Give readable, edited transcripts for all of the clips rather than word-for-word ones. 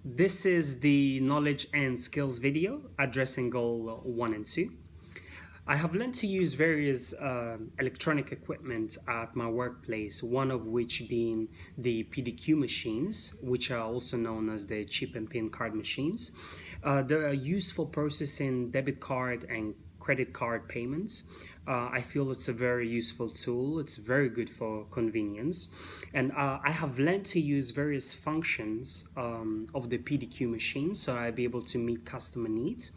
This is the knowledge and skills video addressing goal 1 and 2. I have learned to use various electronic equipment at my workplace, one of which being the PDQ machines, which are also known as the chip and pin card machines. They are used for processing debit card and credit card payments. I feel it's a very useful tool. It's very good for convenience. And I have learned to use various functions of the PDQ machine so I'll be able to meet customer needs.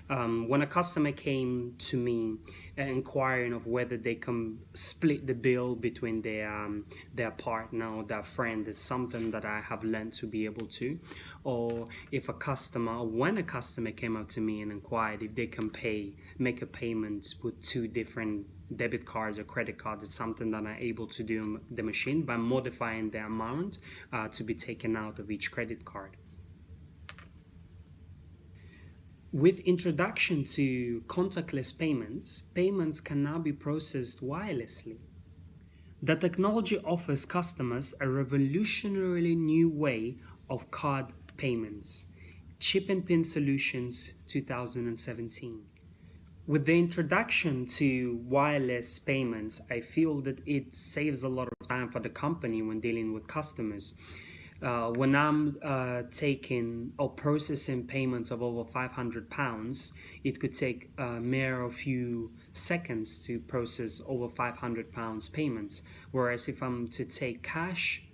When a customer came to me inquiring of whether they can split the bill between their partner or their friend, is something that I have learned to be able to. Or if when a customer came up to me and inquired if they can make a payment with two different debit cards or credit cards, it's something that I'm able to do on the machine by modifying the amount to be taken out of each credit card. With introduction to contactless payments, payments can now be processed wirelessly. The technology offers customers a revolutionarily new way of card payments. Chip and Pin Solutions 2017. With the introduction to wireless payments, I feel that it saves a lot of time for the company when dealing with customers. When I'm taking or processing payments of over £500, it could take mere a few seconds to process over £500 payments. Whereas if I'm to take cash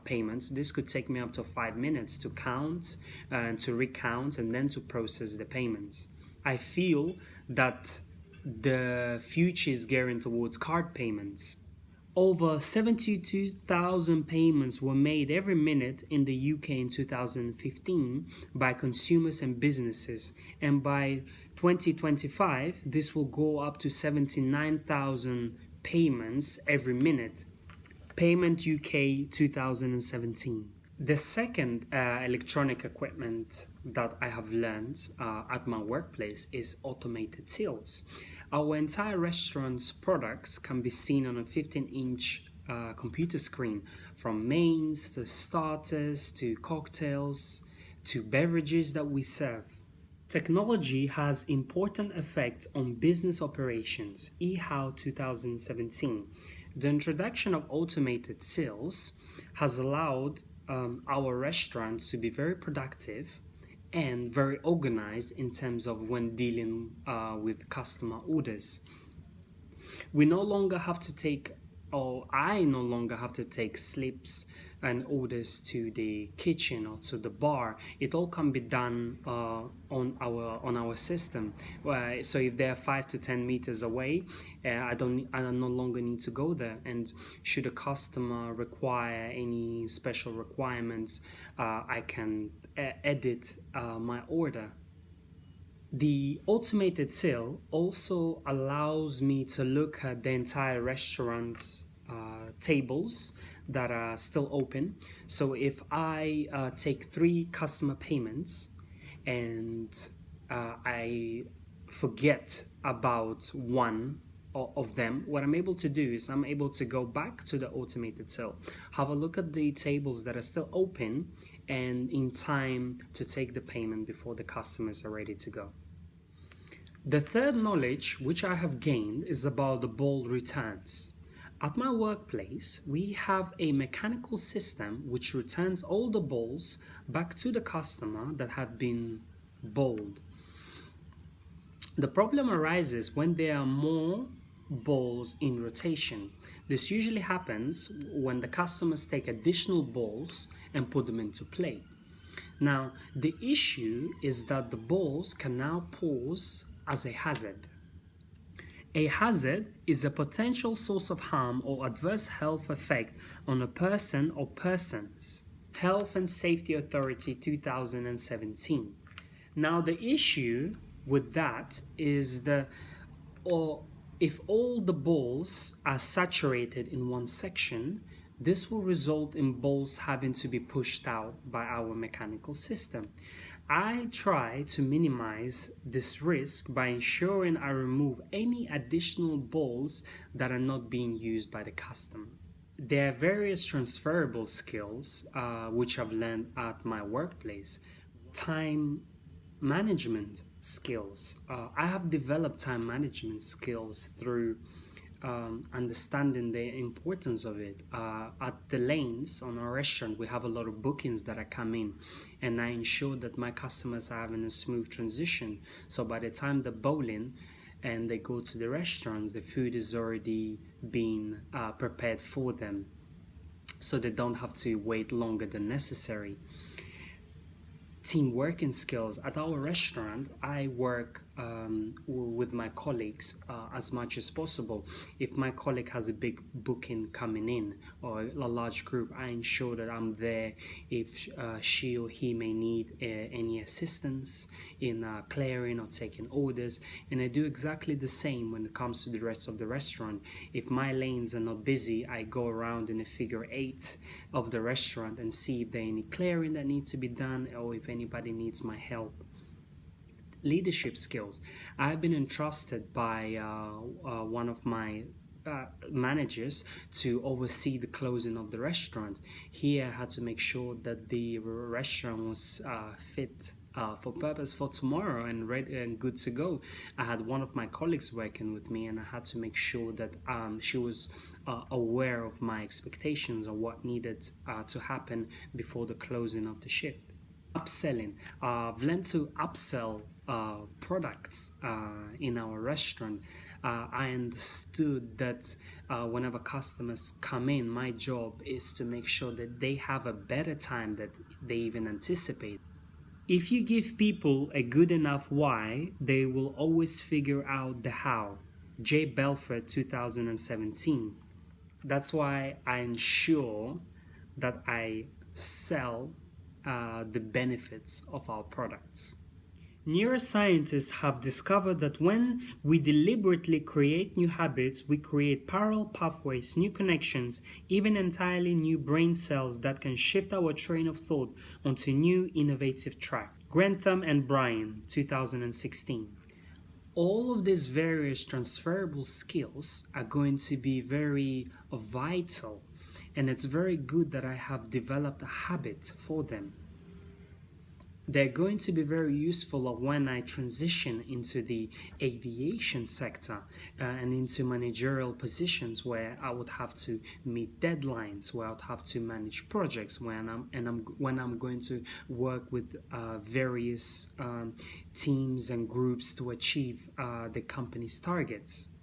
payments, this could take me up to 5 minutes to count and to recount and then to process the payments. I feel that the future is gearing towards card payments. Over 72,000 payments were made every minute in the UK in 2015 by consumers and businesses, and by 2025 this will go up to 79,000 payments every minute. Payment UK 2017. The second electronic equipment that I have learned at my workplace is automated tills. Our entire restaurant's products can be seen on a 15-inch computer screen, from mains to starters to cocktails to beverages that we serve. Technology has important effects on business operations. eHow 2017. The introduction of automated tills has allowed our restaurants to be very productive and very organized in terms of when dealing with customer orders. We no longer have to take, or I no longer have to take slips and orders to the kitchen or to the bar. It all can be done on our system. So if they're 5 to 10 meters away, I no longer need to go there. And should a customer require any special requirements, I can edit my order. The automated till also allows me to look at the entire restaurant's tables that are still open. So if I take 3 customer payments and I forget about one of them, what I'm able to do is I'm able to go back to the automated till, have a look at the tables that are still open, and in time to take the payment before the customers are ready to go. The third knowledge which I have gained is about the ball returns. At my workplace, we have a mechanical system which returns all the balls back to the customer that have been bowled. The problem arises when there are more balls in rotation. This usually happens when the customers take additional balls and put them into play. Now, the issue is that the balls can now pose as a hazard. A hazard is a potential source of harm or adverse health effect on a person or persons. Health and Safety Authority 2017. Now the issue with that is if all the balls are saturated in one section, this will result in balls having to be pushed out by our mechanical system. I try to minimize this risk by ensuring I remove any additional balls that are not being used by the customer. There are various transferable skills which I've learned at my workplace. Time management skills. I have developed time management skills through understanding the importance of it. At the lanes on our restaurant, we have a lot of bookings that are coming, and I ensure that my customers are having a smooth transition. So by the time they're bowling and they go to the restaurants, the food is already being prepared for them, so they don't have to wait longer than necessary. Team working skills. At our restaurant, I work with my colleagues as much as possible. If my colleague has a big booking coming in or a large group, I ensure that I'm there if she or he may need any assistance in clearing or taking orders. And I do exactly the same when it comes to the rest of the restaurant. If my lanes are not busy, I go around in a figure eight of the restaurant and see if there are any clearing that needs to be done or if anybody needs my help. Leadership skills. I've been entrusted by one of my managers to oversee the closing of the restaurant. Here I had to make sure that the restaurant was fit for purpose for tomorrow and ready and good to go. I had one of my colleagues working with me, and I had to make sure that she was aware of my expectations or what needed to happen before the closing of the shift. Upselling. I've learned to upsell products in our restaurant. I understood that whenever customers come in, my job is to make sure that they have a better time that they even anticipate. If you give people a good enough why, they will always figure out the how. Jay Belford, 2017. That's why I ensure that I sell the benefits of our products. Neuroscientists have discovered that when we deliberately create new habits, we create parallel pathways, new connections, even entirely new brain cells that can shift our train of thought onto new innovative track. Grantham and Bryan, 2016. All of these various transferable skills are going to be very vital, and it's very good that I have developed a habit for them. They're going to be very useful when I transition into the aviation sector and into managerial positions where I would have to meet deadlines, where I would have to manage projects, when I'm going to work with various teams and groups to achieve the company's targets.